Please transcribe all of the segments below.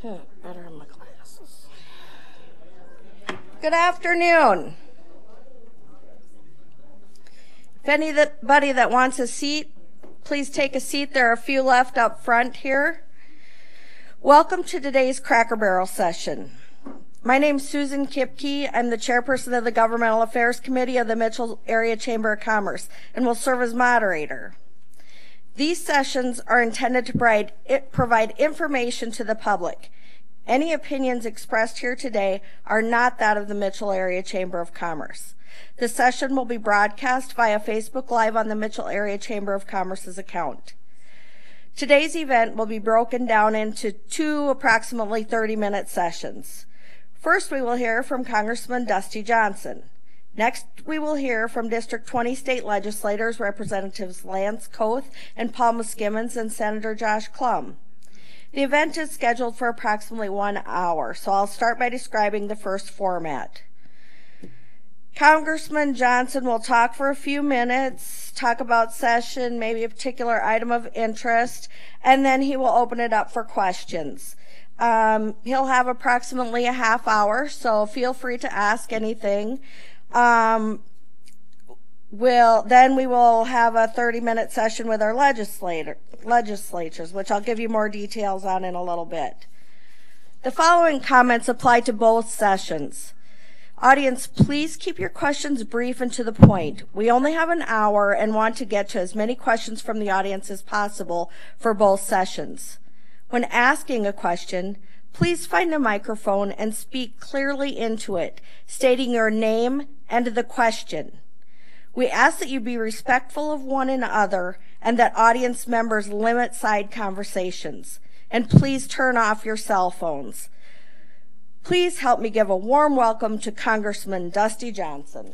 Better have my glasses. Good afternoon. If anybody that wants a seat, please take a seat. There are a few left up front here. Welcome to today's Cracker Barrel session. My name is Susan Kipke. I'm the chairperson of the Governmental Affairs Committee of the Mitchell Area Chamber of Commerce and will serve as moderator. These sessions are intended to provide information to the public. Any opinions expressed here today are not that of the Mitchell Area Chamber of Commerce. The session will be broadcast via Facebook Live on the Mitchell Area Chamber of Commerce's account. Today's event will be broken down into two approximately 30-minute sessions. First, we will hear from Congressman Dusty Johnson. Next, we will hear from District 20 state legislators, Representatives Lance Koth and Paul Muskimmons, and Senator Josh Klum. The event is scheduled for approximately 1 hour, so I'll start by describing the first format. Congressman Johnson will talk for a few minutes, talk about session, maybe a particular item of interest, and then he will open it up for questions. He'll have approximately a half hour, so feel free to ask anything. Then we will have a 30-minute session with our legislatures, which I'll give you more details on in a little bit. The following comments apply to both sessions. Audience, please keep your questions brief and to the point. We only have an hour and want to get to as many questions from the audience as possible for both sessions. When asking a question, please find a microphone and speak clearly into it, stating your name and the question. We ask that you be respectful of one another and that audience members limit side conversations. And please turn off your cell phones. Please help me give a warm welcome to Congressman Dusty Johnson.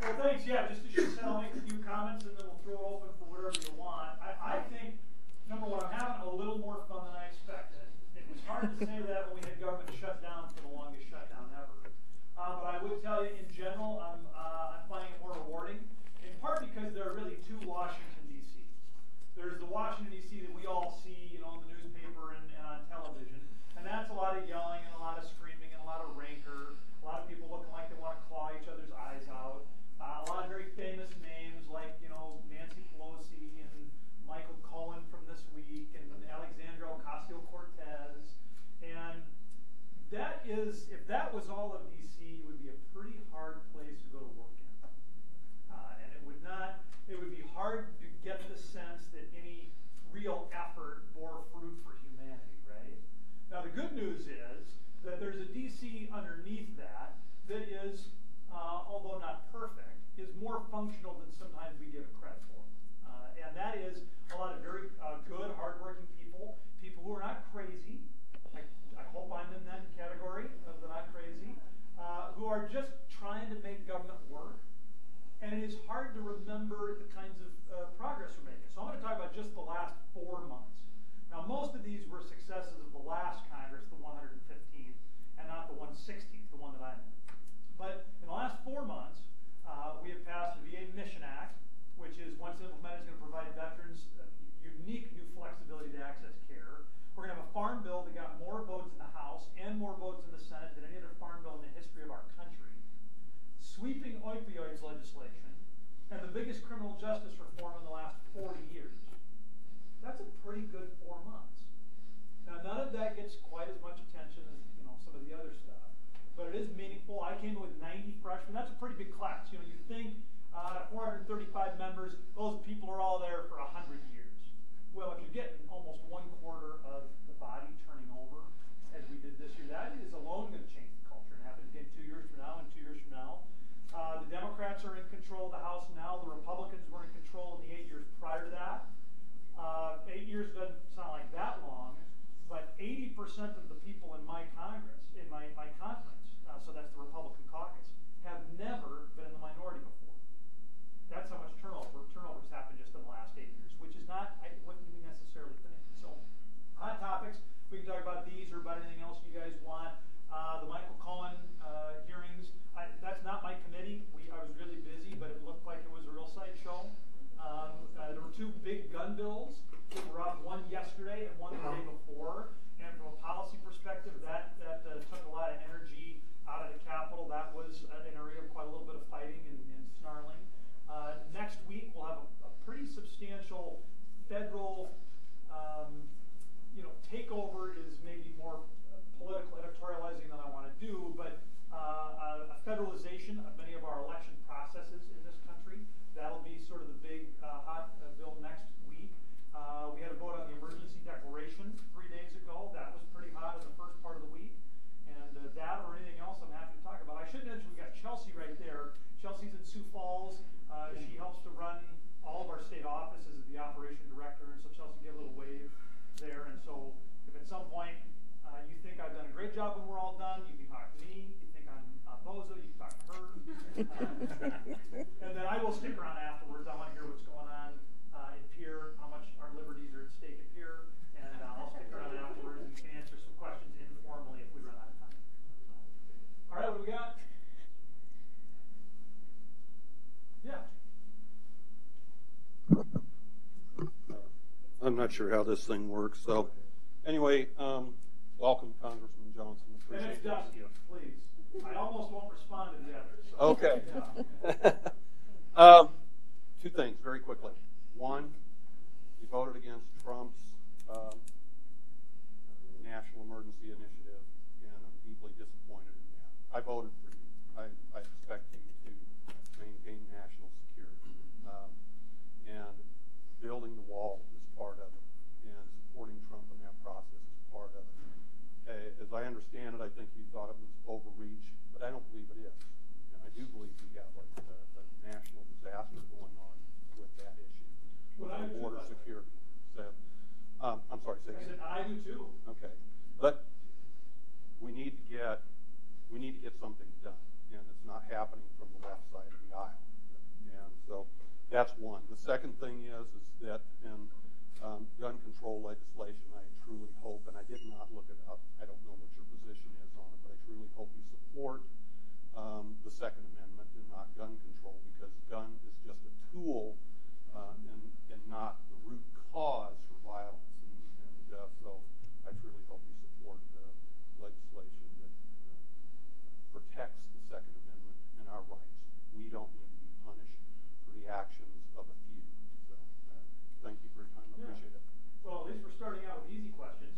Well, thanks. Yeah, just to I'll make a few comments and then we'll throw it open for whatever you want. I think, number one, I'm having a little more fun than I expected. It was hard to say that when we had government shut down for the longest shutdown ever. But I would tell you, in general, I'm finding it more rewarding, in part because there are really two Washington, D.C. There's the Washington, D.C. that we all see, in the newspaper and on television, and that's a lot of yelling and a lot of screaming and a lot of rancor, a lot of people looking like they want to claw each other's eyes out, a lot of very famous names like, Nancy Pelosi and Michael Cohen from this week and Alexandria Ocasio-Cortez, and that is, if that was all of D.C., it would be a pretty hard place to go to work in. And it would be hard to get the sense that any real effort bore fruit for humanity, right? Now, the good news is that there's a D.C. underneath that is, although not perfect, is more functional than sometimes we give it credit for. And that is a lot of very good, hardworking people who are not crazy. I hope I'm in that category of the not crazy, who are just trying to make government work. And it is hard to remember the kinds of progress we're making. So I'm going to talk about just the last 4 months. Now, most of these were successes of the last Congress, the 115th, and not the 116th, the one that I'm in. But in the last 4 months, we have passed the VA Mission Act, which is, once implemented, is going to provide veterans unique new flexibility to access care. We're going to have a farm bill that got more votes in the House and more votes in the Senate than any other farm bill in the history of our country. Sweeping opioids legislation, and the biggest criminal justice reform in the last 40 years. That's a pretty good 4 months. Now, none of that gets quite as much attention as some of the other stuff, but it is meaningful. I came in with 90 freshmen. That's a pretty big class. You think 435 members, those people are all there for 100 years. Well, if you're getting almost 1/4 of the body turning over, as we did this year, that is alone going to change the culture and happen again 2 years from now and 2 years from now. The Democrats are in control of the House now. The Republicans were in control in the 8 years prior to that. 8 years doesn't sound like that long, but 80% of the people in my Congress, in my conference, so that's the Republican caucus, have never been in the minority before. That's how much turnover's happened just in the last 8 years, which is not what we necessarily think. So, hot topics. We can talk about these or about anything else you guys want. The Michael Cohen hearings. That's not my committee. I was really busy, but it looked like it was a real sideshow. There were 2 gun bills. We're up one yesterday and one the day before. And from a policy perspective, that took a lot of energy out of the Capitol. That was an area of quite a little bit of fighting and snarling. Next week, we'll have a pretty substantial federal, takeover is maybe more political editorializing than I want to do, but a federalization of many of our election processes in this country. That'll be sort of the big hot bill next week. We had a vote on the emergency declaration 3 days ago. That was pretty hot in the first part of the week. And that or anything else I'm happy to talk about. I should mention we got Chelsea right there. Chelsea's in Sioux Falls. She helps to run all of our state offices as the operation director. And so Chelsea, give a little wave there. And so if at some point you think I've done a great job when we're all done, you can talk to me. If you think I'm bozo, you can talk to her. And then I will stick around afterwards. I want to hear what's going on in Pierre, how much our liberties are at stake at Pierre. And I'll stick around afterwards and can answer some questions informally if we run out of time. All right, what do we got? Yeah. I'm not sure how this thing works. So, anyway, welcome, Congressman Johnson. And it's Dusty, please. I almost won't respond to the others. Okay. Two things, very quickly. One, you voted against Trump's national emergency initiative, and I'm deeply disappointed in that. I voted for you. I expect you to maintain national security. And building the wall is part of it, and supporting Trump in that process is part of it. As I understand it, I think you thought it was overreach, but I don't believe it is. And I do believe we have a national disaster going on with that issue. Well, I do border too, security. So, I'm sorry, say I said I do too. Okay, but we need to get something done, and it's not happening from the left side of the aisle. And so that's one. The second thing is that in gun control legislation, I truly hope, and I did not look it up, I don't know what your position is on it, but I truly hope you support the Second Amendment and not gun control, because gun is just a tool and not the root cause for violence. And so I truly hope you support legislation that protects the Second Amendment and our rights. We don't need to be punished for the actions of a few. So thank you for your time. I appreciate it. Well, at least we're starting out with easy questions.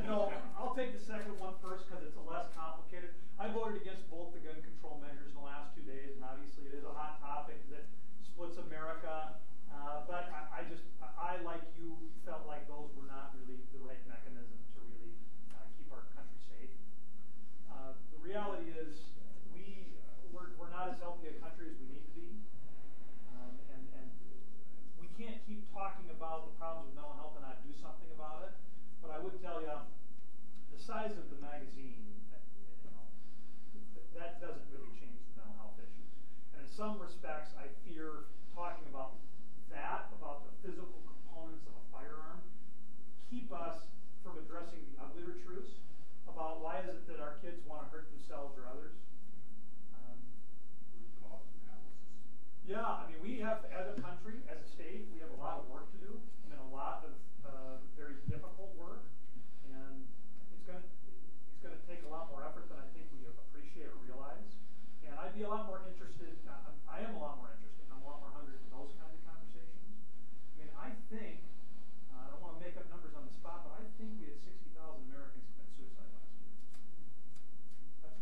No, I'll take the second one first because it's less complicated. I voted against both the gun control measures in the last 2 days, and obviously it is a hot topic that splits America. But I, like you, felt like those were not really the right mechanism to really keep our country safe. The reality is we're not as healthy a country as we need to be. And we can't keep talking about the problems with mental health and not do something about it. But I would tell you, the size of the magazine, that doesn't really change the mental health issues. And in some respects, I fear talking about the physical components of a firearm, keep us from addressing the uglier truths about why is it that our kids want to hurt themselves or others. Root cause analysis. Yeah, I mean, we have, as a country, as a state, we have a lot of work to do. I mean, a lot of very difficult work, and it's going to take a lot more effort than I think we appreciate or realize. And I'd be a lot more interested. I am a lot more interested. I'm a lot more hungry for those kinds of conversations. I mean, I think I don't want to make up numbers on the spot, but I think we had 60,000 Americans commit suicide last year. That's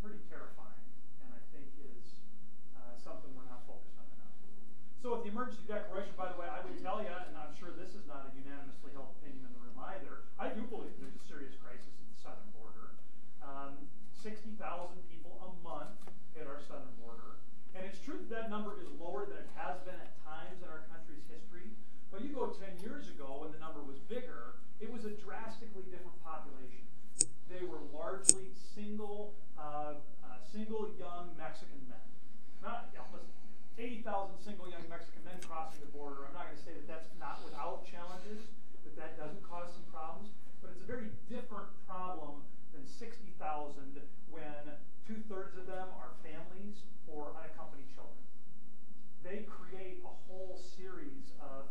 pretty terrifying, and I think is something we're not focused on enough. So with the emergency declaration, by the way, I would tell you, and I'm sure this is not a unanimously held opinion in the room either, I do believe there's a serious crisis at the southern border. 60,000 people a month hit our southern border. And it's true that number is lower than it has been at times in our country's history. But you go 10 years ago when the number was bigger, it was a drastically different population. They were largely single young Mexican men. Not, listen, 80,000 single young Mexican men crossing the border. I'm not going to say that that's not without challenges, that doesn't cause some problems. But it's a very different problem than 60,000 when 2/3 of them are families or unaccompanied children. They create a whole series of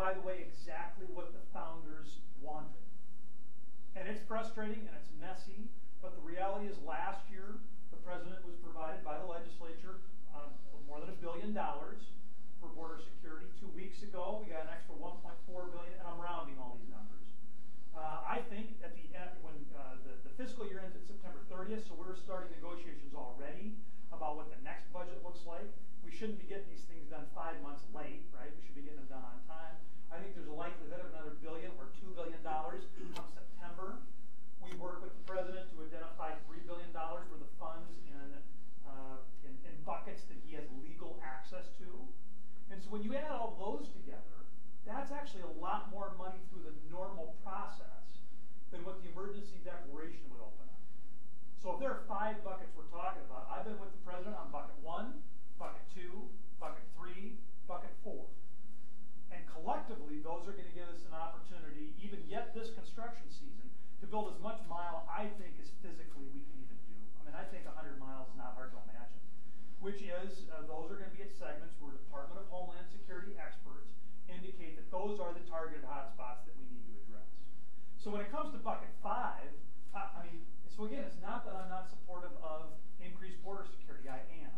by the way, exactly what the founders wanted. And it's frustrating and it's messy, but the reality is last year, the president was provided by the legislature more than $1 billion for border security. 2 weeks ago, we got an extra $1.4 billion, and I'm rounding all these numbers. I think at the end, when the fiscal year ends at September 30th, so we're starting negotiations already about what the next budget looks like. We shouldn't be getting these things done 5 months late, right? We should be getting them done on time. I think there's a likelihood of another $1 billion or $2 billion come September. We work with the president to identify $3 billion worth of funds in buckets that he has legal access to. And so when you add all those together, that's actually a lot more money through the normal process than what the emergency declaration would open up. So if there are 5 buckets we're talking about, I've been with the president on bucket 1, bucket 2, bucket 3, bucket 4. And collectively, those are going to give us an opportunity, even yet this construction season, to build as much mile, I think, as physically we can even do. I mean, I think 100 miles is not hard to imagine. Which is, those are going to be at segments where Department of Homeland Security experts indicate that those are the targeted hotspots that we need to address. So when it comes to bucket 5, so again, it's not that I'm not supportive of increased border security. I am.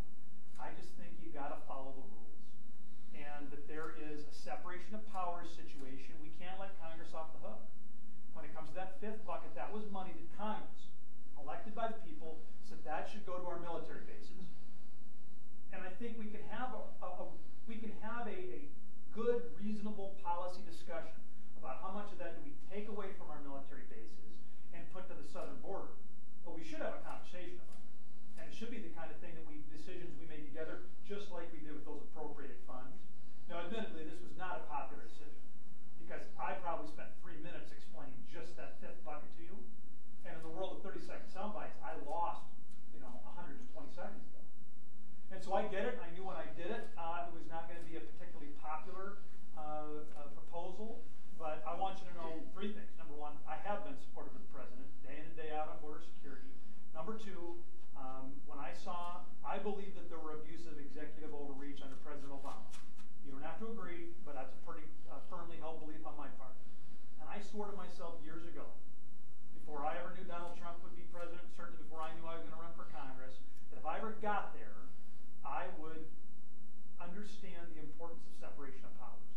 I just think you got to follow the rules. And that there is a separation of powers situation. We can't let Congress off the hook. When it comes to that 5th bucket, that was money that Congress, elected by the people, said that should go to our military bases. And I think we can have a good, reasonable policy discussion about how much of that do we take away from our military bases and put to the southern border. But we should have a conversation about it. And it should be the kind of thing that decisions we make together, just like we did with those appropriated funds. Now, admittedly, this was not a popular decision because I probably spent 3 minutes explaining just that 5th bucket to you. And in the world of 30-second sound bites, I lost, 120 seconds ago. And so I get it. I knew when I did it, it was not going to be a particularly popular proposal. But I want you to know 3 things. Number 1, I have been supportive of the president day in and day out on border security. Number 2, I believe that there were abuses of executive overreach under President Obama. You don't have to agree, but that's a pretty firmly held belief on my part. And I swore to myself years ago, before I ever knew Donald Trump would be president, certainly before I knew I was going to run for Congress, that if I ever got there, I would understand the importance of separation of powers.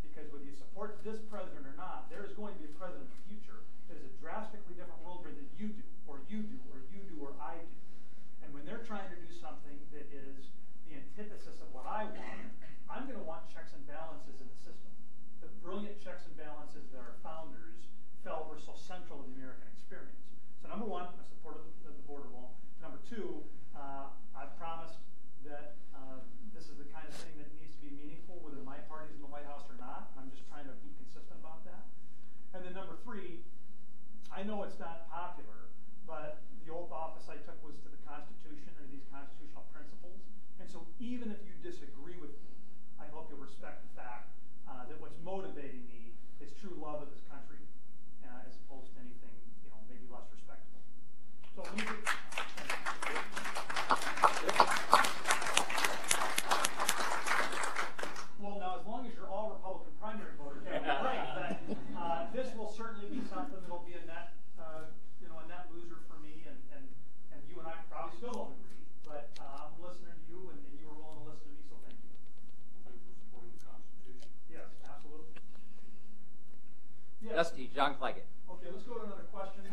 Because whether you support this president or not, there is going to be a president in the future that is a drastically different world than you do, or you do, or you do, or I do. And when they're trying to do something that is the antithesis of what I want, I'm going to want checks and balances in the system. The brilliant checks and balances that our founders felt were so central to the American experience. So number 1, I support the border wall. Number 2, I've promised that this is the kind of thing that needs to be meaningful, whether my party's in the White House or not. I'm just trying to be consistent about that. And then number 3, I know it's not popular, but the oath office I took was to the Constitution and these constitutional principles. And so even if you disagree with me, I hope you'll respect the fact that what's motivating me is true love of this country, as opposed to anything, maybe less respectable. So let me well, now, as long as you're all Republican primary voters, that'll be great. But this will certainly be something that'll be a net loser for me, and you and I probably still don't agree. But I'm listening to you, and you were willing to listen to me, so thank you. Thanks for supporting the Constitution. Yes, absolutely. Yes. Dusty, John Claggett. Okay, let's go to another question.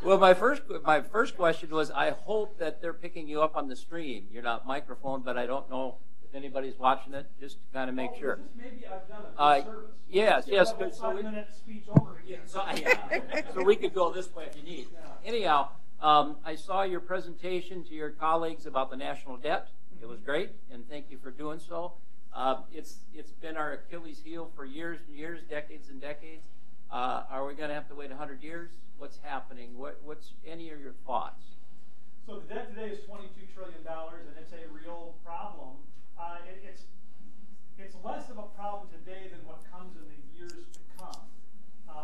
Well, my first question was, I hope that they're picking you up on the stream. You're not microphone, but I don't know if anybody's watching it, just to kind of make sure. Maybe I've done a good service. Yes. So 5-minute speech over again. So we could go this way if you need. Yeah. Anyhow, I saw your presentation to your colleagues about the national debt. It was great, and thank you for doing so. It's been our Achilles heel for years and years, decades and decades. Are we going to have to wait 100 years? What's happening? What's any of your thoughts? So the debt today is $22 trillion, and it's a real problem. It's less of a problem today than what comes in the years to come.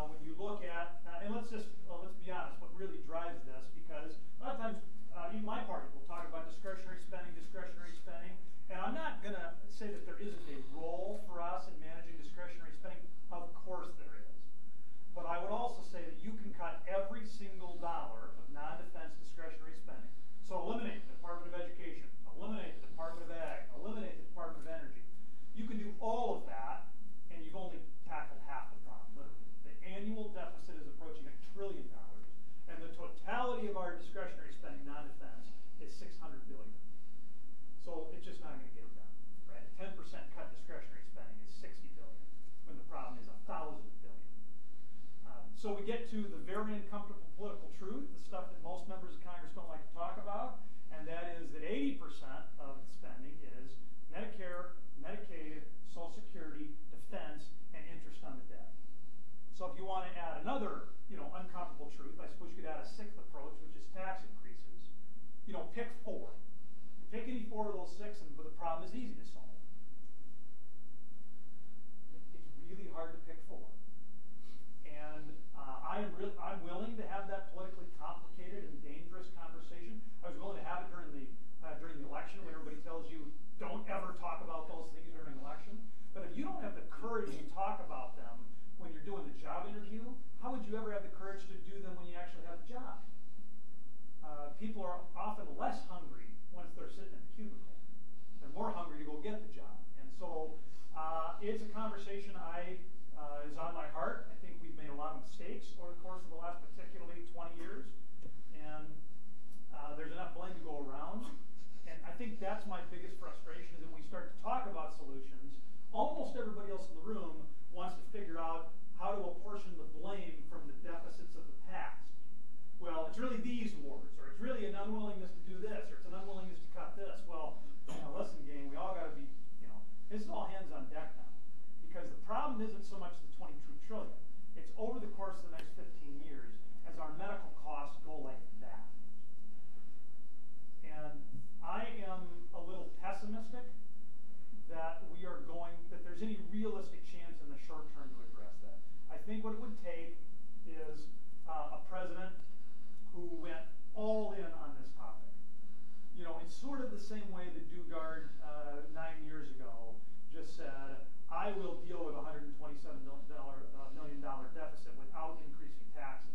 When you look at, and let's be honest, what really drives this, because a lot of times, even my party will talk about discretionary spending, and I'm not going to say that there isn't a role for us in managing discretionary spending. Of course there is. But I would also say that you can cut every single dollar of non-defense discretionary spending. So eliminate the Department of Education, eliminate the Department of Ag, eliminate the Department of Energy. You can do all of that, and you've only tackled half the problem, literally. The annual deficit is approaching $1 trillion, and the totality of our discretionary spending, non-defense, is $600 billion. So it's just not going to get it done, right? A 10% cut discretionary spending is $60 billion, when the problem is $1,000 billion. So we get to the very uncomfortable political truth, the stuff that most members of Congress don't like to talk about, and that is that 80% of the spending is Medicare, Medicaid, Social Security, defense, and interest on the debt. So if you want to add another, uncomfortable truth, I suppose you could add a sixth approach, which is tax increases. Pick 4. Pick any 4 of those 6, and the problem is easy to solve. It's really hard to pick 4. And I'm willing to have that politically complicated and dangerous conversation. I was willing to have it during the election when everybody tells you don't ever talk about those things during an election. But if you don't have the courage to talk about them when you're doing the job interview, how would you ever have the courage to do them when you actually have the job? People are often less hungry once they're sitting in the cubicle. They're more hungry to go get the job. And so it's a conversation is on my heart. I think we've made a lot of mistakes over the course of the last particularly 20 years. And there's enough blame to go around. And I think that's my biggest frustration is that when we start to talk about solutions, almost everybody else in the room wants to figure out how to apportion the blame from the deficits of the past. Well, it's really these wars, or it's really an unwillingness to do this, or it's an unwillingness to cut this. Well, listen, gang, we all got to be, this is all hands on deck now. Because the problem isn't so much the $22 trillion. It's over the course of the next 15 years as our medical costs go like that. And I am a little pessimistic that there's any realistic chance in the short term to address that. I think what it would take is a president who went all in on this topic. In sort of the same way that Dugard 9 years ago just said, I will deal with a $127 million deficit without increasing taxes.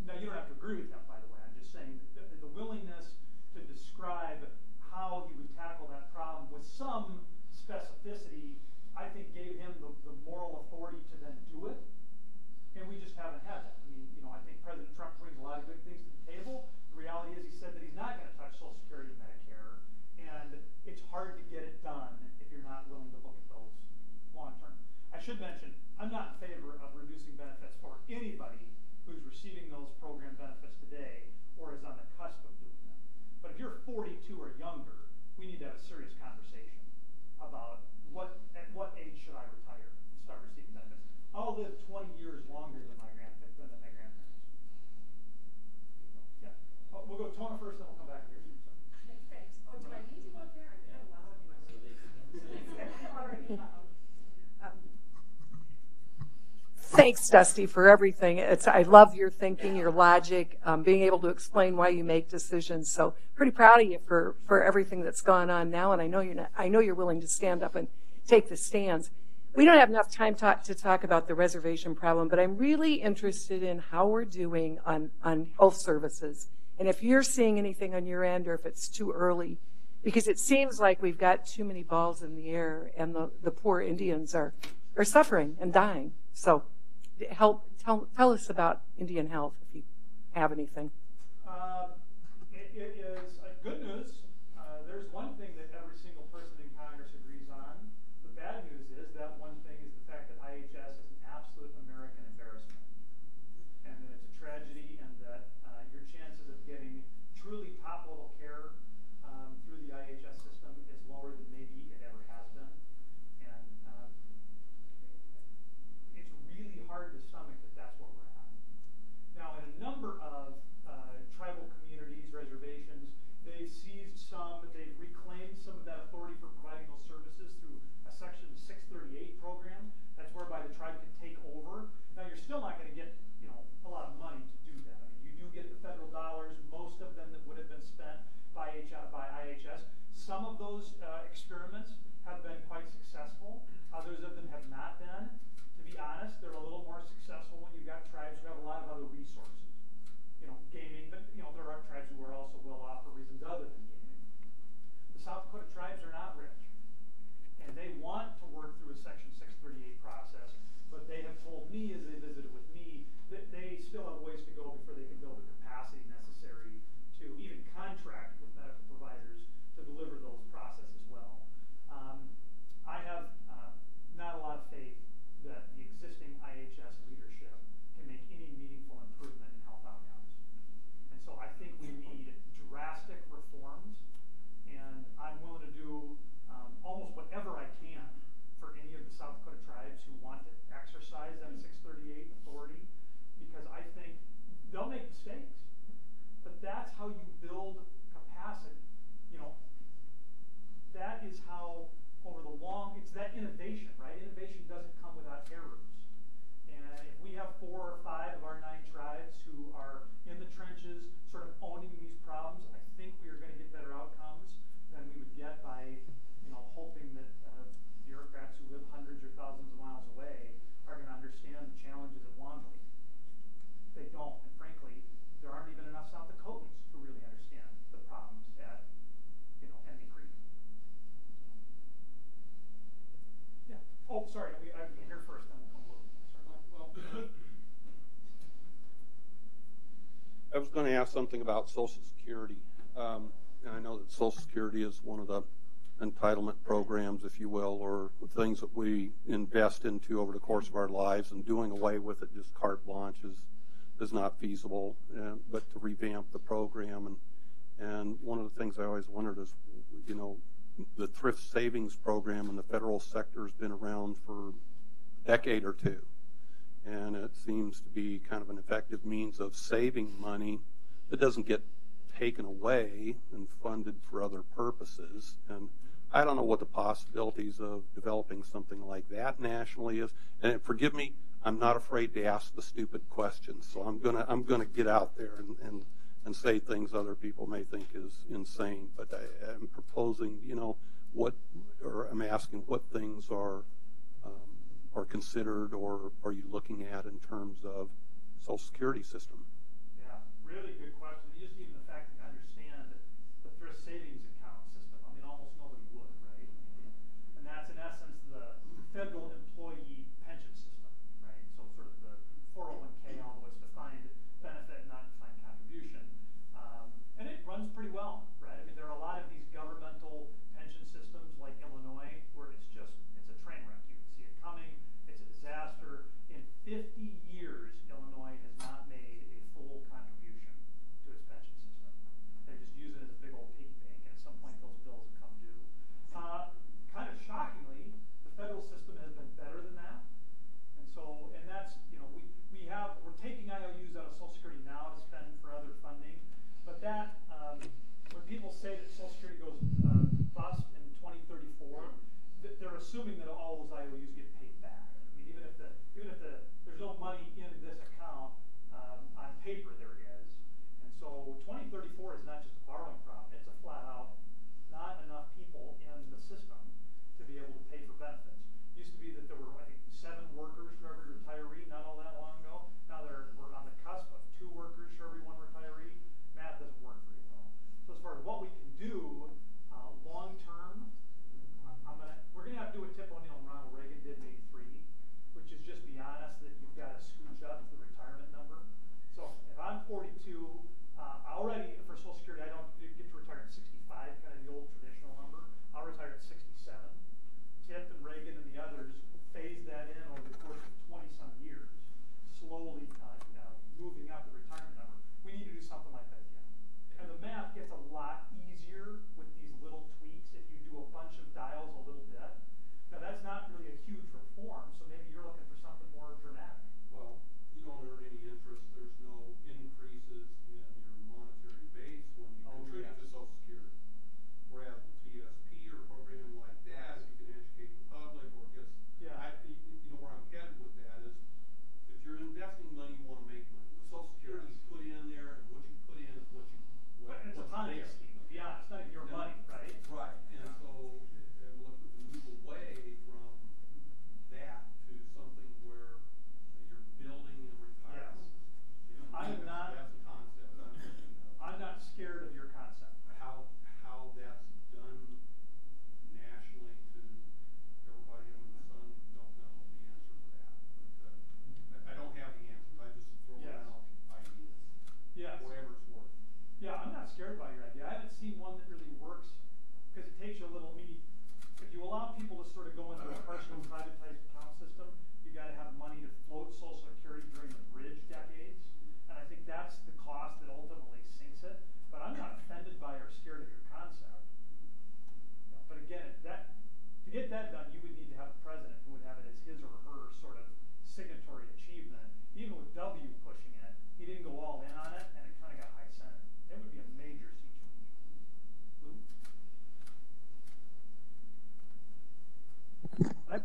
Now, you don't have to agree with that, by the way. I'm just saying that the willingness to describe how he would tackle that problem with some specificity, I think, gave him the moral authority to then do it. And we just haven't had that. I think President Trump brings a lot of good things to the table. The reality is he said that he's not going to touch Social Security and Medicare. And it's hard to get it done if you're not willing to look at those long term. I should mention, I'm not in favor of reducing benefits for anybody who's receiving those program benefits today or is on the cusp of doing them. But if you're 42 or younger, we need to have a serious conversation about at what age should I retire and start receiving benefits. I'll live 20 years longer than my grandparents. Yeah. We'll go Tona first, then we'll come back here. Thanks. Oh, do I need to go up there? Thanks, Dusty, for everything. I love your thinking, your logic, being able to explain why you make decisions. So pretty proud of you for everything that's gone on now. And I know you're willing to stand up and take the stands. We don't have enough time to talk about the reservation problem, but I'm really interested in how we're doing on health services. And if you're seeing anything on your end or if it's too early, because it seems like we've got too many balls in the air and the poor Indians are suffering and dying. So tell us about Indian health if you have anything. It is good news. There's one thing that every single person in Congress agrees on. The bad news is that one thing is the fact that IHS is an absolute American embarrassment. And that it's a tragedy and that your chances of getting truly top-level care through the IHS system is lower than maybe it ever has been. And it's really hard to stomach that that's where we're at. Now, in a number of tribal communities, reservations, Some of those experiments have been quite successful. Others of them have not been. To be honest, they're a little more successful when you've got tribes who have a lot of other resources. Gaming, but there are tribes who are also well off for reasons other than gaming. The South Dakota tribes are not rich, and they want to work through a Section 638 process, but they have told me as they visited with me that they still have ways to go before they can build the capacity necessary to even contract with medical providers to deliver those processes well. I have not a lot of faith that the existing IHS leadership can make any meaningful improvement in health outcomes. And so I think we need drastic reforms, and I'm willing to do almost whatever I can for any of the South Dakota tribes who want to exercise that 638 authority, because I think they'll make mistakes, but that's how you build capacity. That is how, over the long, it's that innovation, right? Innovation doesn't come without errors. And if we have 4 or 5 of our 9 tribes who are in the trenches, sort of owning these problems, I think we are going to get better outcomes than we would get by, hoping that bureaucrats who live hundreds or thousands of miles away are going to understand the challenges at Wanley. They don't, and frankly, there aren't even enough South Dakotans who really understand the problems at, Enemy Creek. Yeah. Oh, sorry. I'm here first, then we'll come over. Sorry. I was going to ask something about Social Security. And I know that Social Security is one of the entitlement programs, if you will, or things that we invest into over the course of our lives, and doing away with it just carte blanche is not feasible. But to revamp the program, and one of the things I always wondered is, the thrift savings program in the federal sector has been around for a decade or two, and it seems to be kind of an effective means of saving money that doesn't get taken away and funded for other purposes. And I don't know what the possibilities of developing something like that nationally is. And forgive me, I'm not afraid to ask the stupid questions, so I'm gonna get out there and say things other people may think is insane. But I'm proposing, I'm asking what things are considered, or are you looking at in terms of Social Security system? Yeah, really good question. Just even the fact that you understand the thrift savings account system. I mean, almost nobody would, right? And that's in essence the federal employee pension system, right? So sort of the 401k, although it's defined benefit, not defined contribution. And it runs pretty well, right? I mean, there are a lot of these governmental pension systems like Illinois where it's a train wreck. You can see it coming. It's a disaster. In 50 years, Illinois has not made a full contribution to its pension system. They just use it as a big old piggy bank, and at some point those bills will come due. Kind of shockingly, the federal system has been better than that. And so, and that's, we're taking IOUs out of Social Security now to spend for other funding. But that, when people say that Social Security goes bust in 2034, they're assuming that all those IOUs get paid back. I mean, even if there's no money in this account, on paper there is. And so 2034 is not just a borrowing problem, it's a flat out, not enough people in the system to be able to pay for benefits. It used to be that there were, I think, 7 workers for every retiree not all that long ago. Now we're on the cusp of 2 workers for every 1 retiree. Math doesn't work very well. So as far as what we can do long term, we're going to have to do what Tip O'Neill and Ronald Reagan did in '83, which is just be honest that you've got to scooch up the retirement number. So if I'm 42, already for Social Security, I don't get to retire at 65, kind of the old traditional number. I'll retire at 67. Tip and Reagan and the others phased that in over the course of 20-some years, slowly moving up the retirement number. We need to do something like that again. And the math gets a lot easier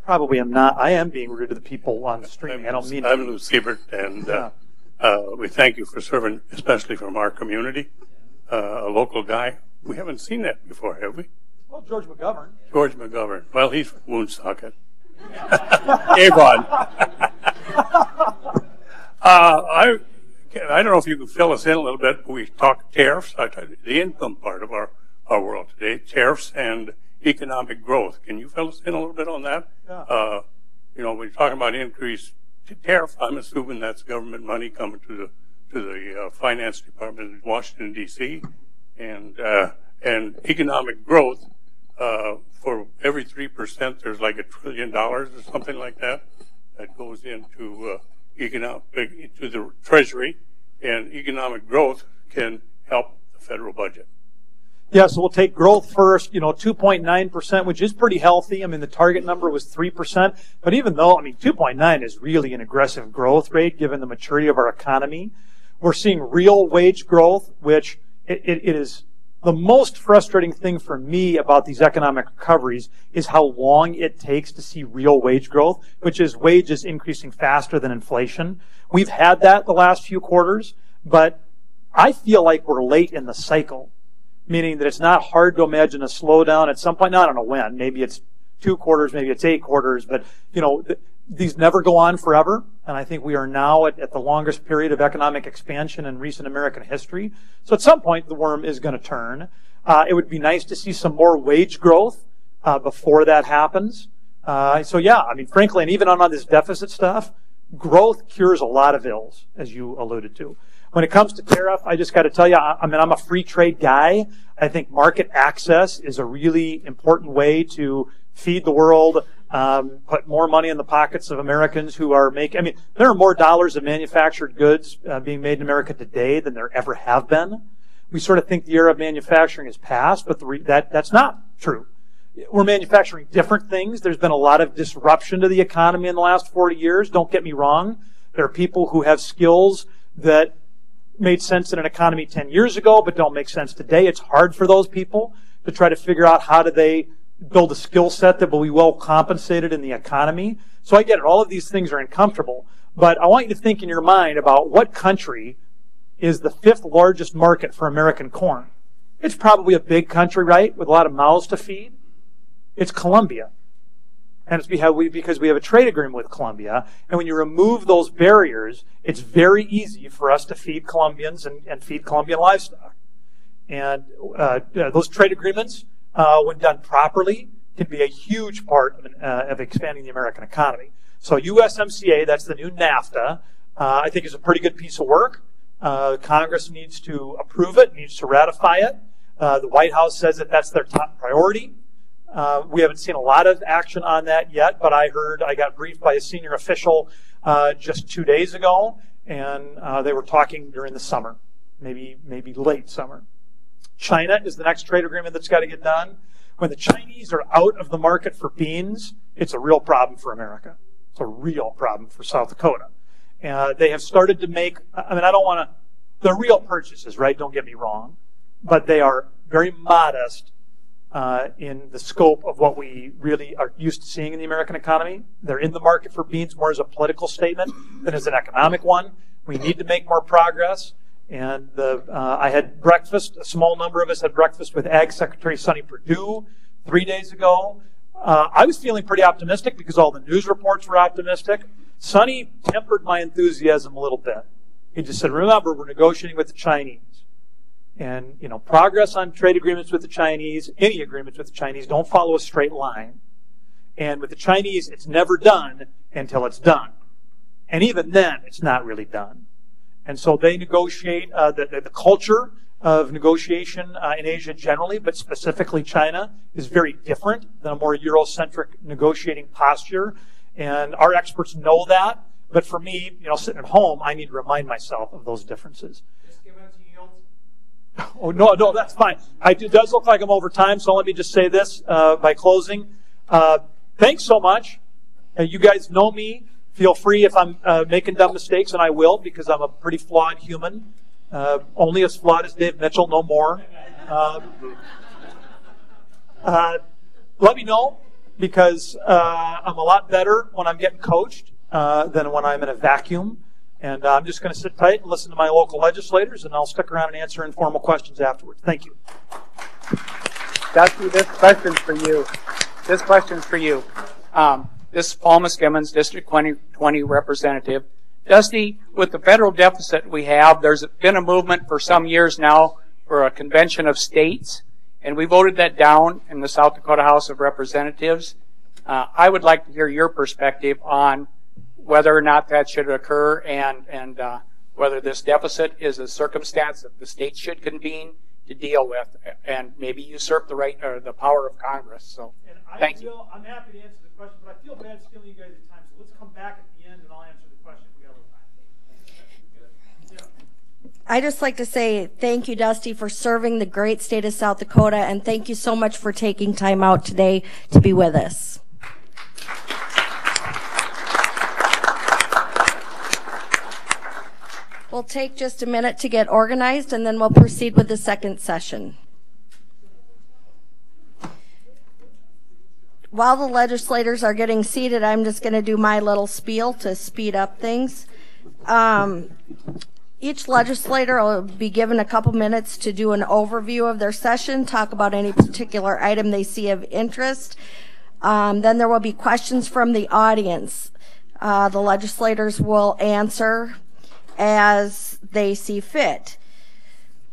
probably am not. I am being rude to the people on the stream. I don't mean to. I'm Lou Siebert, and we thank you for serving, especially from our community. A local guy. We haven't seen that before, have we? Well, George McGovern. George McGovern. Well, he's from Woonsocket. Avon. I don't know if you can fill us in a little bit. We talked tariffs, the income part of our world today, tariffs and economic growth. Can you fill us in a little bit on that? Yeah. You know, when you're talking about increased tariff, I'm assuming that's government money coming to the finance department in Washington, D.C., and economic growth. For every 3%, there's like $1 trillion or something like that goes into to the Treasury, and economic growth can help the federal budget. Yeah, so we'll take growth first, 2.9%, which is pretty healthy. I mean, the target number was 3%. But even though, 2.9 is really an aggressive growth rate given the maturity of our economy, we're seeing real wage growth, which it is the most frustrating thing for me about these economic recoveries is how long it takes to see real wage growth, which is wages increasing faster than inflation. We've had that the last few quarters, but I feel like we're late in the cycle, meaning that it's not hard to imagine a slowdown at some point. Now, I don't know when. Maybe it's 2 quarters, maybe it's 8 quarters, but these never go on forever. And I think we are now at the longest period of economic expansion in recent American history. So at some point, the worm is going to turn. It would be nice to see some more wage growth before that happens. Frankly, and even on this deficit stuff, growth cures a lot of ills, as you alluded to. When it comes to tariff, I just got to tell you, I'm a free trade guy. I think market access is a really important way to feed the world, put more money in the pockets of Americans who are making, there are more dollars of manufactured goods being made in America today than there ever have been. We sort of think the era of manufacturing has passed, but that's not true. We're manufacturing different things. There's been a lot of disruption to the economy in the last 40 years. Don't get me wrong. There are people who have skills that made sense in an economy 10 years ago, but don't make sense today. It's hard for those people to try to figure out how do they build a skill set that will be well compensated in the economy. So I get it. All of these things are uncomfortable. But I want you to think in your mind about what country is the 5th largest market for American corn. It's probably a big country, right, with a lot of mouths to feed. It's Colombia. And it's because we have a trade agreement with Colombia. And when you remove those barriers, it's very easy for us to feed Colombians and feed Colombian livestock. And those trade agreements, when done properly, can be a huge part of expanding the American economy. So USMCA, that's the new NAFTA, I think is a pretty good piece of work. Congress needs to approve it, needs to ratify it. The White House says that that's their top priority. We haven't seen a lot of action on that yet, but I got briefed by a senior official just 2 days ago, and they were talking during the summer, maybe late summer. China is the next trade agreement that's got to get done. When the Chinese are out of the market for beans, it's a real problem for America. It's a real problem for South Dakota. They have started to make, they're real purchases, right? Don't get me wrong. But they are very modest in the scope of what we really are used to seeing in the American economy. They're in the market for beans more as a political statement than as an economic one. We need to make more progress. And I had breakfast, a small number of us had breakfast with Ag Secretary Sonny Perdue 3 days ago. I was feeling pretty optimistic because all the news reports were optimistic. Sonny tempered my enthusiasm a little bit. He just said, remember, we're negotiating with the Chinese. And, progress on trade agreements with the Chinese, any agreements with the Chinese, don't follow a straight line. And with the Chinese, it's never done until it's done. And even then, it's not really done. And so they negotiate, the culture of negotiation in Asia generally, but specifically China, is very different than a more Eurocentric negotiating posture. And our experts know that. But for me, sitting at home, I need to remind myself of those differences. Oh, no, that's fine. It does look like I'm over time, so let me just say this by closing. Thanks so much. You guys know me. Feel free if I'm making dumb mistakes, and I will, because I'm a pretty flawed human. Only as flawed as Dave Mitchell, no more. Let me know. because I'm a lot better when I'm getting coached than when I'm in a vacuum. And I'm just going to sit tight and listen to my local legislators, and I'll stick around and answer informal questions afterwards. Thank you. Dusty, this question's for you. This is Paul Muskimmons, District 20 representative. Dusty, with the federal deficit we have, there's been a movement for some years now for a convention of states, and we voted that down in the South Dakota House of Representatives. I would like to hear your perspective on whether or not that should occur, and whether this deficit is a circumstance that the states should convene to deal with, and maybe usurp the right or the power of Congress. So, thank you. I'm happy to answer the question, but I feel bad stealing you guys' time. So let's come back at the end, and I'll answer the question if we got a little time. Yeah. I just like to say thank you, Dusty, for serving the great state of South Dakota, and thank you so much for taking time out today to be with us. We'll take just a minute to get organized, and then we'll proceed with the second session. While the legislators are getting seated, I'm just going to do my little spiel to speed up things. Each legislator will be given a couple minutes to do an overview of their session, talk about any particular item they see of interest. Then there will be questions from the audience. The legislators will answer as they see fit.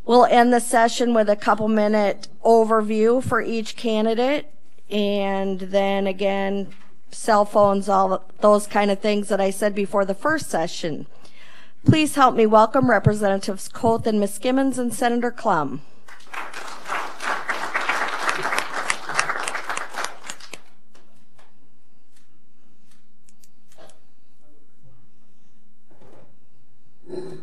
We'll end the session with a couple minute overview for each candidate, and then again, cell phones, all those kind of things that I said before the first session. Please help me welcome Representatives Koth and Muskimmons and Senator Klum.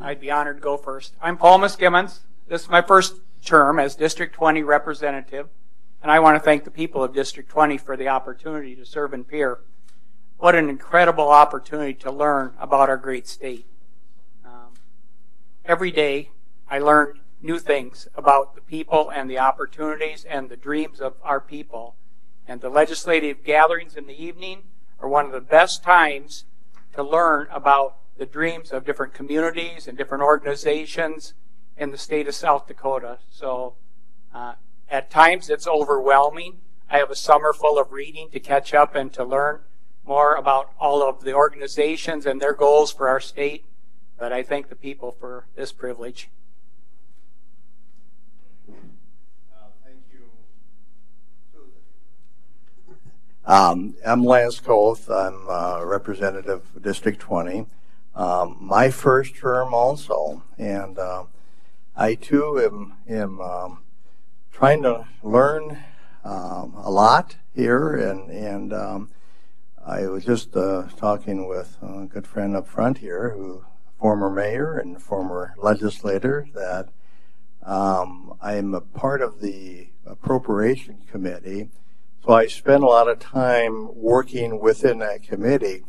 I'd be honored to go first. I'm Paul Muskimmons. This is my first term as District 20 representative, and I want to thank the people of District 20 for the opportunity to serve in Pierre. What an incredible opportunity to learn about our great state. Every day I learn new things about the people and the opportunities and the dreams of our people. And the legislative gatherings in the evening are one of the best times to learn about the dreams of different communities and different organizations in the state of South Dakota. So at times it's overwhelming. I have a summer full of reading to catch up and to learn more about all of the organizations and their goals for our state. But I thank the people for this privilege. Thank you, Susan. I'm Lance Koth. I'm representative of District 20. My first term also, and I too am trying to learn a lot here, and I was just talking with a good friend up front here, who former mayor and former legislator, that I am a part of the Appropriation Committee, so I spend a lot of time working within that committee.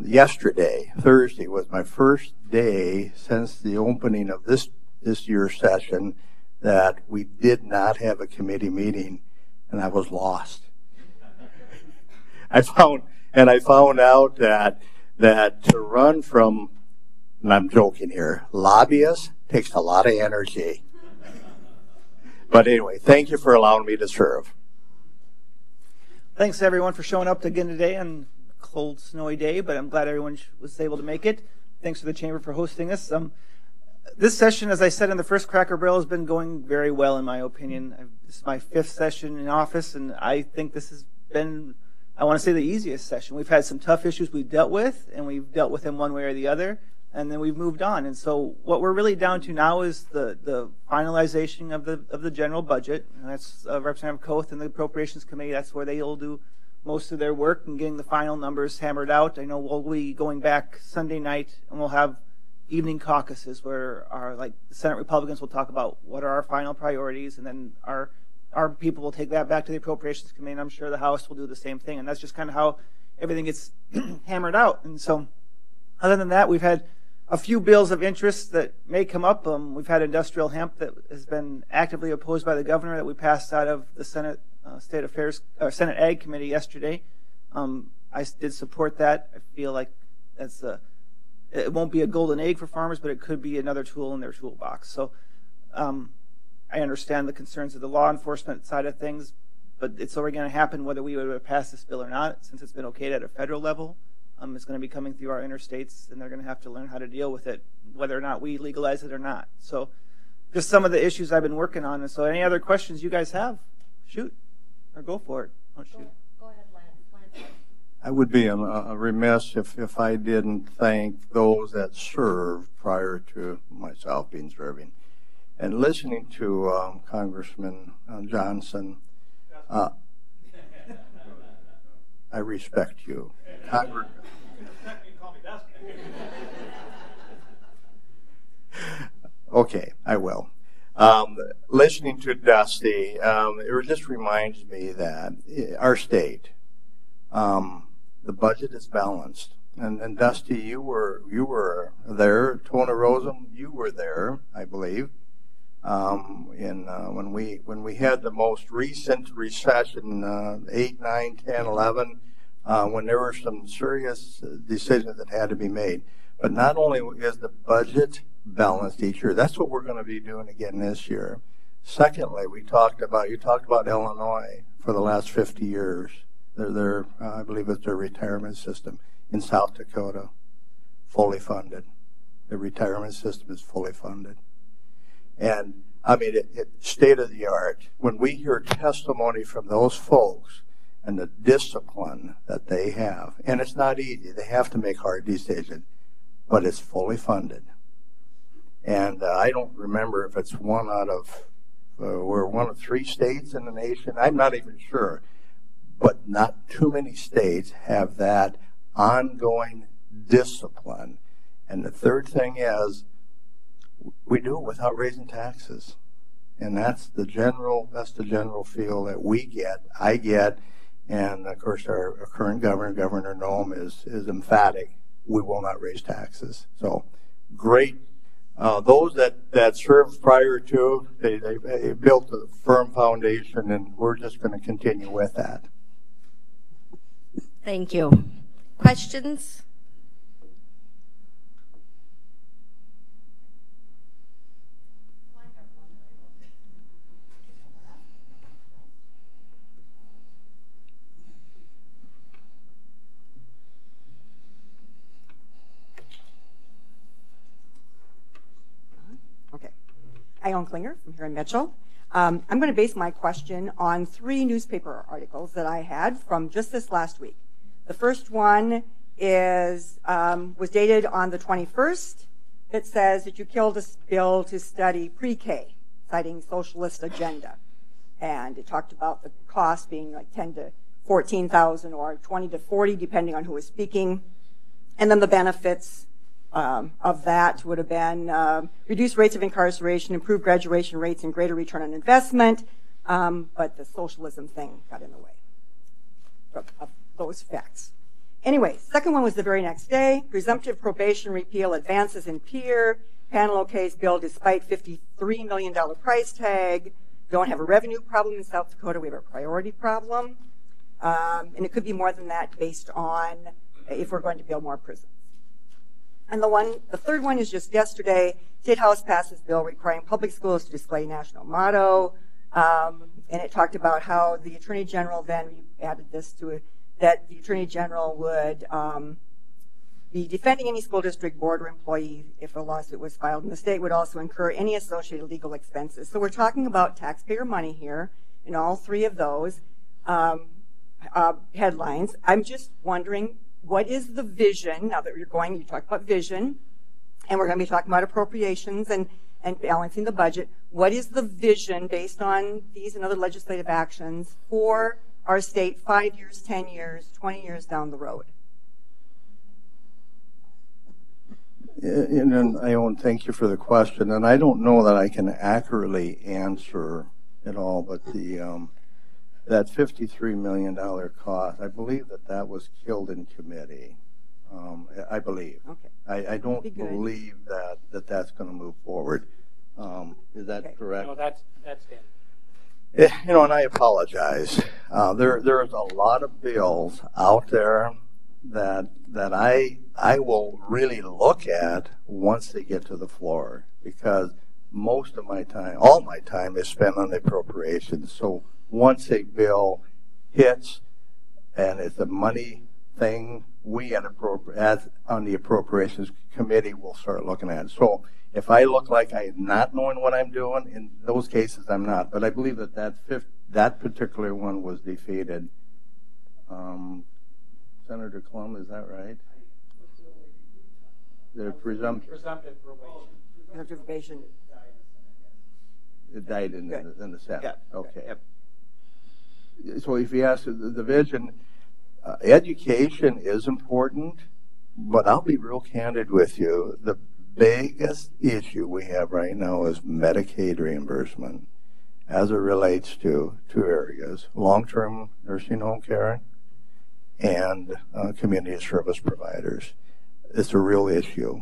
Yesterday, Thursday, was my first day since the opening of this year's session that we did not have a committee meeting, and I was lost. I found out that to run from, and I'm joking here, lobbyists takes a lot of energy. But anyway, thank you for allowing me to serve. Thanks everyone for showing up again today on a cold, snowy day, but I'm glad everyone was able to make it. Thanks to the Chamber for hosting us. This session, as I said in the first Cracker Barrel, has been going very well in my opinion. This is my 5th session in office, and I think this has been, I want to say, the easiest session. We've had some tough issues we've dealt with, and we've dealt with them one way or the other, and then we've moved on. And so what we're really down to now is the finalization of the general budget, and that's Representative Koth and the Appropriations Committee. That's where they'll do most of their work and getting the final numbers hammered out. I know we'll be going back Sunday night, and we'll have evening caucuses where the Senate Republicans will talk about what are our final priorities, and then our people will take that back to the Appropriations Committee, and I'm sure the House will do the same thing. And that's just kind of how everything gets hammered out. And so other than that, we've had a few bills of interest that may come up. We've had industrial hemp that has been actively opposed by the governor that we passed out of the Senate Senate Ag Committee yesterday. I did support that. I feel like it won't be a golden egg for farmers, but it could be another tool in their toolbox. So I understand the concerns of the law enforcement side of things, but it's already going to happen whether we would have passed this bill or not, since it's been okayed at a federal level. It's going to be coming through our interstates, and they're going to have to learn how to deal with it, whether or not we legalize it or not. So just some of the issues I've been working on. And so any other questions you guys have, shoot, or go for it. Don't shoot. Go ahead, Lance. I would be remiss if I didn't thank those that served prior to myself being serving. And listening to Congressman Johnson, I respect you. Okay, I will. Listening to Dusty, it just reminds me that our state, the budget is balanced. And Dusty, you were there. Tona Rosum, you were there, I believe. When we had the most recent recession, 8, 9, 10, 11, when there were some serious decisions that had to be made. But not only is the budget balanced each year, that's what we're going to be doing again this year. Secondly, you talked about Illinois for the last 50 years. I believe it's their retirement system. In South Dakota, fully funded. The retirement system is fully funded. And I mean, state of the art. When we hear testimony from those folks and the discipline that they have, and it's not easy, they have to make hard decisions, but it's fully funded. And I don't remember if it's one of 3 states in the nation. I'm not even sure. But not too many states have that ongoing discipline. And the third thing is, we do it without raising taxes. And that's the general feel that I get, and of course our current Governor Noem is emphatic. We will not raise taxes. So great. Those that served prior to, they built a firm foundation, and we're just going to continue with that. Thank you. Questions? Okay. Ione Klinger from here in Mitchell. I'm going to base my question on 3 newspaper articles that I had from just this last week. The first one was dated on the 21st. It says that you killed a bill to study pre-K, citing socialist agenda. And it talked about the cost being like 10 to 14,000 or 20 to 40, depending on who was speaking. And then the benefits of that would have been reduced rates of incarceration, improved graduation rates, and greater return on investment. But the socialism thing got in the way of those facts. Anyway, second one was the very next day. Presumptive probation repeal advances in peer. Panel case bill despite $53 million price tag. Don't have a revenue problem in South Dakota. We have a priority problem. And it could be more than that based on if we're going to build more prisons. And the third one is just yesterday. State House passes bill requiring public schools to display national motto. And it talked about how the Attorney General then, we added this to it, that the Attorney General would be defending any school district board or employee if a lawsuit was filed, and the state would also incur any associated legal expenses. So we're talking about taxpayer money here in all 3 of those headlines. I'm just wondering, what is the vision, now that you talk about vision, and we're going to be talking about appropriations and balancing the budget. What is the vision based on these and other legislative actions for our state 5 years, 10 years, 20 years down the road? And Ione, thank you for the question. And I don't know that I can accurately answer it all, but that $53 million cost, I believe that was killed in committee. I believe. Okay. I don't believe that's going to move forward. Is that correct? No, that's it. And I apologize. There's a lot of bills out there that I will really look at once they get to the floor, because most of my time, all my time, is spent on the appropriations. So once a bill hits and it's a money thing, we on the appropriations committee will start looking at it. So if I look like I'm not knowing what I'm doing, in those cases I'm not. But I believe that particular one was defeated. Senator Klum, is that right? The presumptive Preservation. It died in the Senate. Yeah. Okay. Yep. So if you ask the division, education is important, but I'll be real candid with you. The biggest issue we have right now is Medicaid reimbursement as it relates to two areas: long-term nursing home care and community service providers. It's a real issue.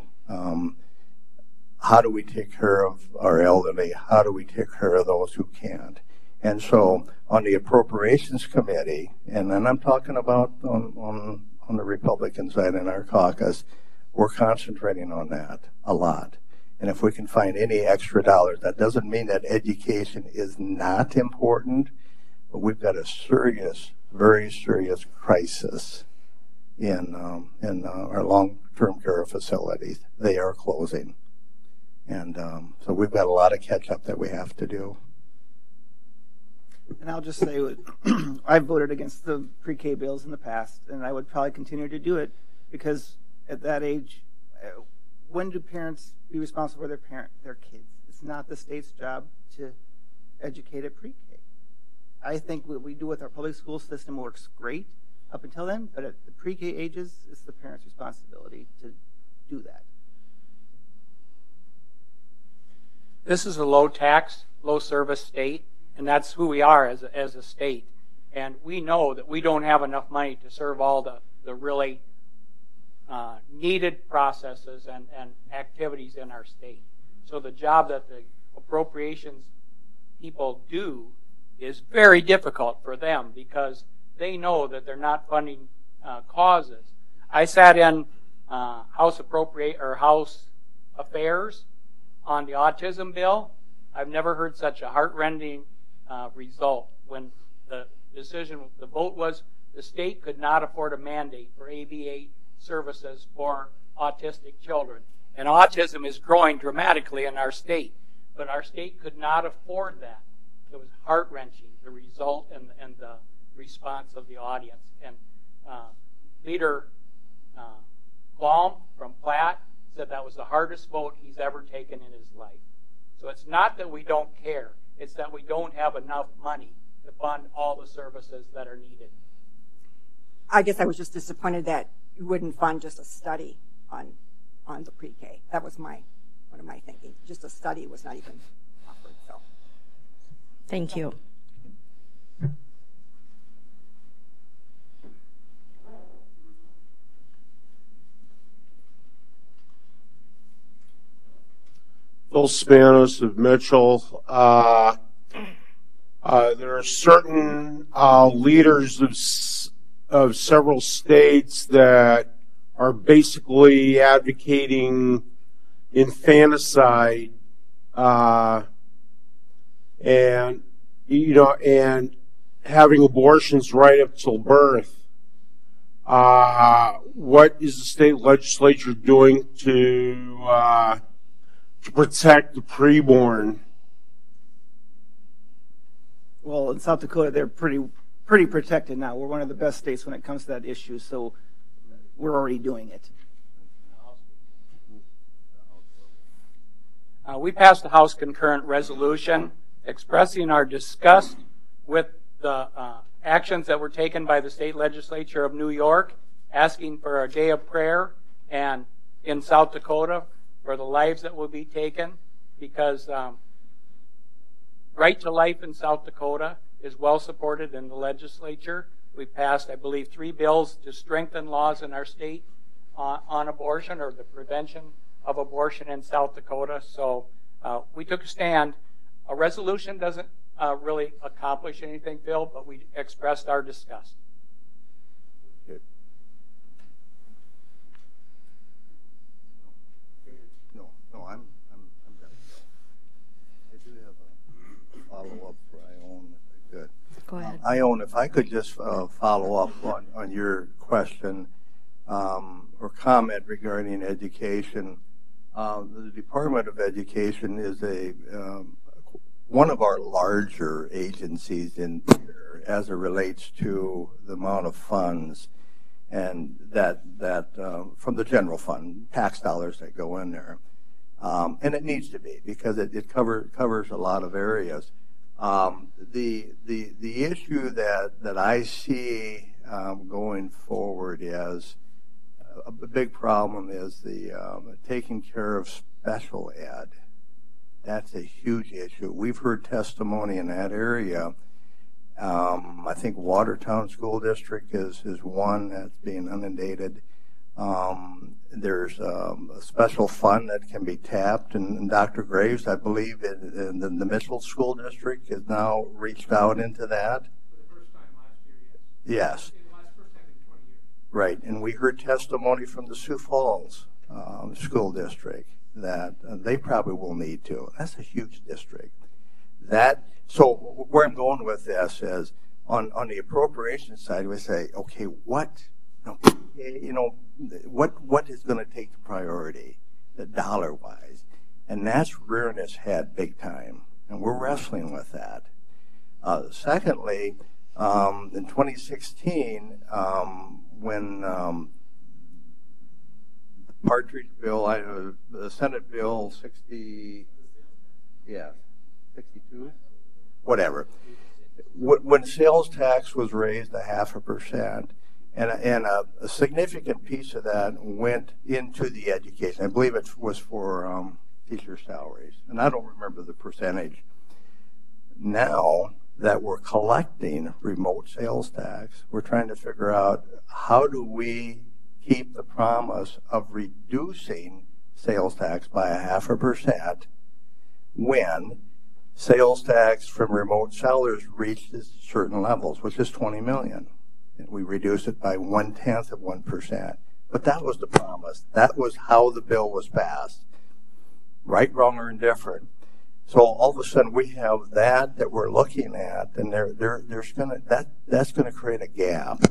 How do we take care of our elderly? How do we take care of those who can't? And so on the appropriations committee, and then I'm talking about on the Republican side in our caucus, we're concentrating on that a lot. And if we can find any extra dollars, that doesn't mean that education is not important, but we've got a serious, very serious crisis in our long-term care facilities. They are closing. And so we've got a lot of catch-up that we have to do. And I'll just say, I've voted against the pre-K bills in the past, and I would probably continue to do it, because at that age, when do parents be responsible for their kids? It's not the state's job to educate at pre-K. I think what we do with our public school system works great up until then, but at the pre-K ages, it's the parents' responsibility to do that. This is a low tax, low service state, and that's who we are as a state. And we know that we don't have enough money to serve all the really needed processes and activities in our state. So the job that the appropriations people do is very difficult for them, because they know that they're not funding causes. I sat in House Affairs on the autism bill. I've never heard such a heart-rending result when the vote was the state could not afford a mandate for ABA services for autistic children. And autism is growing dramatically in our state, but our state could not afford that. It was heart-wrenching, the result and the response of the audience. And Leader Baum from Platte said that was the hardest vote he's ever taken in his life. So it's not that we don't care, it's that we don't have enough money to fund all the services that are needed. I guess I was just disappointed that you wouldn't fund just a study on the pre-K. That was one of my thinking. Just a study was not even offered. So, thank you. Bill Spanos of Mitchell. There are certain leaders of several states that are basically advocating infanticide, and having abortions right up till birth. What is the state legislature doing to protect the preborn? Well, in South Dakota, they're pretty protected now. We're one of the best states when it comes to that issue, so we're already doing it. We passed a House concurrent resolution expressing our disgust with the actions that were taken by the state legislature of New York, asking for a day of prayer, and in South Dakota for the lives that will be taken, because right to life in South Dakota is well supported in the legislature. We passed, I believe, 3 bills to strengthen laws in our state on abortion, or the prevention of abortion in South Dakota. So we took a stand. A resolution doesn't really accomplish anything, Phil, but we expressed our disgust. No, I'm done. I do have a follow-up for Ione, if I could. Go ahead. Ione, if I could just follow up on your question or comment regarding education. The Department of Education is one of our larger agencies in here as it relates to the amount of funds and that from the general fund, tax dollars that go in there. And it needs to be because it covers a lot of areas. The issue that I see going forward is a big problem is the taking care of special ed. That's a huge issue. We've heard testimony in that area. I think Watertown School District is one that's being inundated. There's a special fund that can be tapped, and Dr. Graves, I believe, in the Mitchell School District has now reached out into that. For the first time last year, yes. Yes. First time in 20 years. Right, and we heard testimony from the Sioux Falls School District that they probably will need to. That's a huge district. So where I'm going with this is on the appropriation side, we say, okay, what is going to take the priority, the dollar-wise? And that's rearing its head big time, and we're wrestling with that. Secondly, in 2016, when the Partridge bill, the Senate bill 62, whatever, when sales tax was raised 0.5%, and a significant piece of that went into the education. I believe it was for teacher salaries, and I don't remember the percentage. Now that we're collecting remote sales tax, we're trying to figure out how do we keep the promise of reducing sales tax by 0.5% when sales tax from remote sellers reaches certain levels, which is 20 million. And we reduce it by 0.1%. But that was the promise. That was how the bill was passed. Right, wrong, or indifferent. So all of a sudden we have that we're looking at, and that's gonna create a gap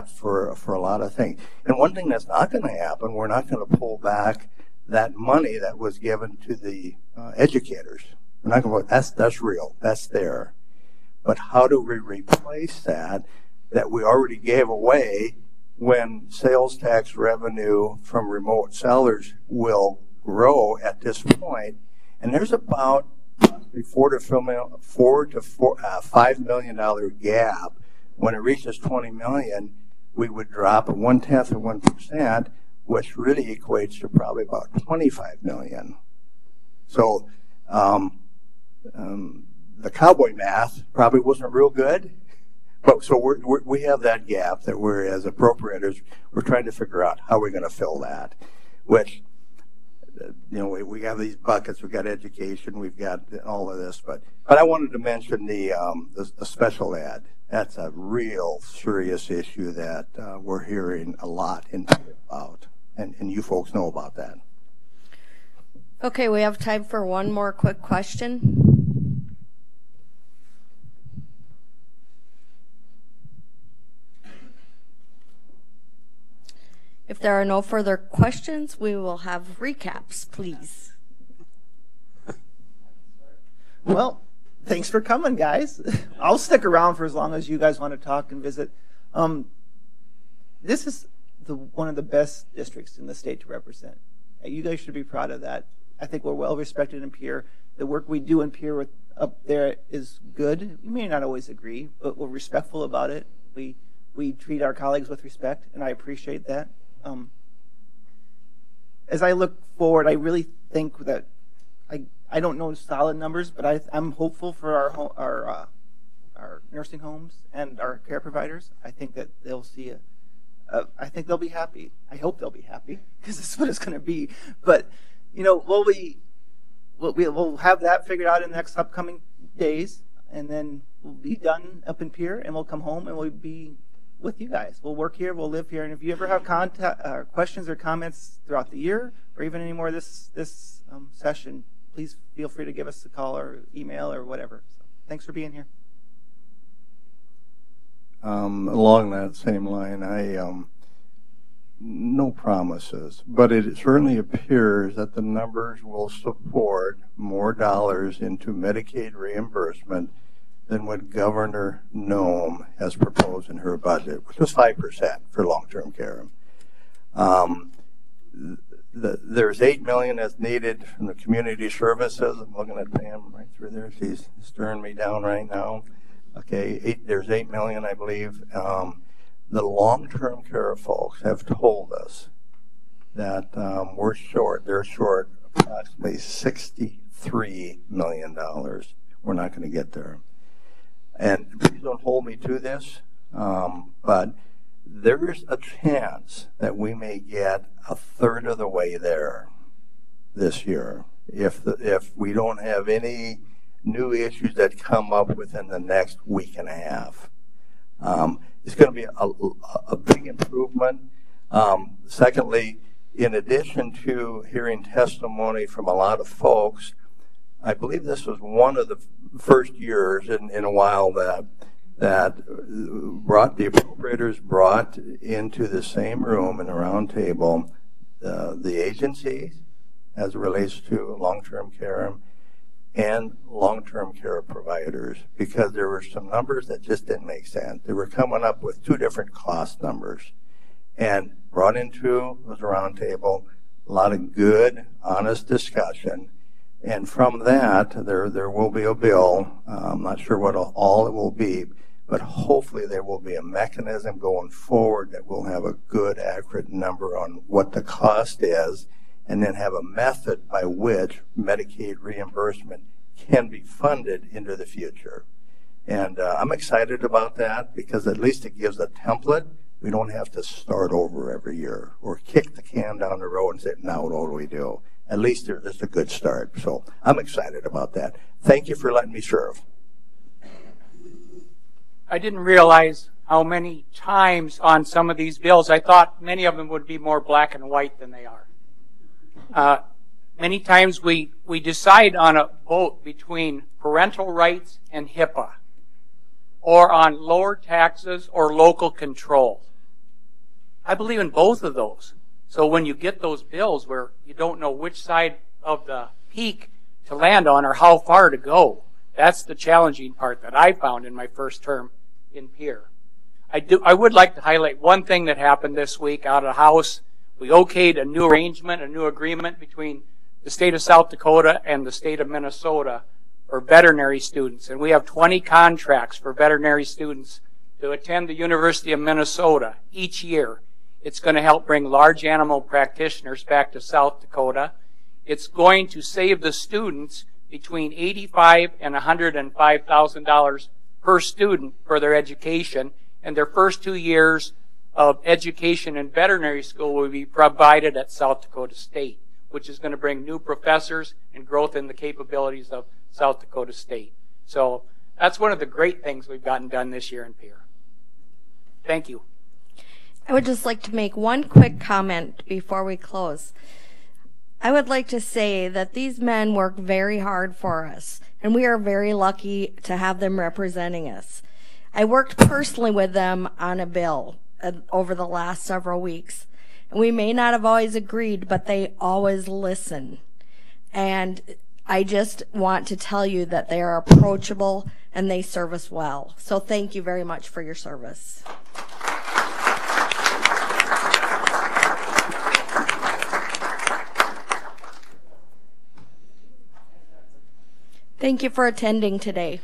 for a lot of things. And one thing that's not going to happen, we're not going to pull back that money that was given to the educators. We're not going to. That's real. That's there. But how do we replace that we already gave away when sales tax revenue from remote sellers will grow at this point? And there's about $4 to $5 million gap. When it reaches 20 million, we would drop 0.1%, which really equates to probably about 25 million. So the cowboy math probably wasn't real good, but so we have that gap that we're, as appropriators, we're trying to figure out how we're going to fill that. Which, we have these buckets. We've got education. We've got all of this, but I wanted to mention the special ed. That's a real serious issue that we're hearing a lot about, and you folks know about that. Okay, we have time for one more quick question. If there are no further questions, we will have recaps, please. Well, thanks for coming, guys. I'll stick around for as long as you guys want to talk and visit. This is one of the best districts in the state to represent. You guys should be proud of that. I think we're well respected in Pierre. The work we do in Pierre up there is good. We may not always agree, but we're respectful about it. We treat our colleagues with respect, and I appreciate that. As I look forward, I really think that I don't know solid numbers, but I'm hopeful for our nursing homes and our care providers. I think that they'll see I think they'll be happy. I hope they'll be happy because this is what it's going to be. But we'll have that figured out in the next upcoming days, and then we'll be done up in Pierre, and we'll come home and we'll be with you guys. We'll work here, we'll live here, and if you ever have questions or comments throughout the year, or even any more this session, please feel free to give us a call or email or whatever. So, thanks for being here. Along that same line, no promises, but it certainly appears that the numbers will support more dollars into Medicaid reimbursement than what Governor Noem has proposed in her budget, which was 5% for long-term care. There's $8 million that's needed from the community services. I'm looking at Pam right through there. She's staring me down right now. Okay, there's $8 million, I believe. The long-term care folks have told us that we're short. They're short approximately $63 million. We're not going to get there. And please don't hold me to this, but there's a chance that we may get a third of the way there this year if we don't have any new issues that come up within the next week and a half. It's going to be a big improvement. Secondly, in addition to hearing testimony from a lot of folks, I believe this was one of the first years in a while that the appropriators brought into the same room in a round table the agencies as it relates to long-term care and long-term care providers, because there were some numbers that just didn't make sense. They were coming up with two different cost numbers, and brought into was a round table, a lot of good, honest discussion. And from that, there will be a bill. I'm not sure what all it will be, but hopefully there will be a mechanism going forward that will have a good, accurate number on what the cost is, and then have a method by which Medicaid reimbursement can be funded into the future. And I'm excited about that because at least it gives a template. We don't have to start over every year or kick the can down the road and say, now what do we do? At least it's a good start. So I'm excited about that. Thank you for letting me serve. I didn't realize how many times on some of these bills, I thought many of them would be more black and white than they are. Many times we decide on a vote between parental rights and HIPAA, or on lower taxes or local control. I believe in both of those. So when you get those bills where you don't know which side of the peak to land on or how far to go, that's the challenging part that I found in my first term in Pierre. I would like to highlight one thing that happened this week out of the House. We okayed a new arrangement, a new agreement between the state of South Dakota and the state of Minnesota for veterinary students. And we have 20 contracts for veterinary students to attend the University of Minnesota each year. It's going to help bring large animal practitioners back to South Dakota. It's going to save the students between $85,000 and $105,000 per student for their education. And their first 2 years of education in veterinary school will be provided at South Dakota State, which is going to bring new professors and growth in the capabilities of South Dakota State. So that's one of the great things we've gotten done this year in Pierre. Thank you. I would just like to make one quick comment before we close. I would like to say that these men work very hard for us, and we are very lucky to have them representing us. I worked personally with them on a bill over the last several weeks, and we may not have always agreed, but they always listen. And I just want to tell you that they are approachable and they serve us well. So thank you very much for your service. Thank you for attending today.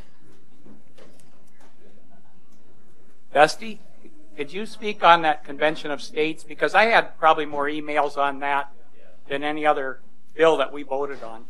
Dusty, could you speak on that Convention of States? Because I had probably more emails on that than any other bill that we voted on.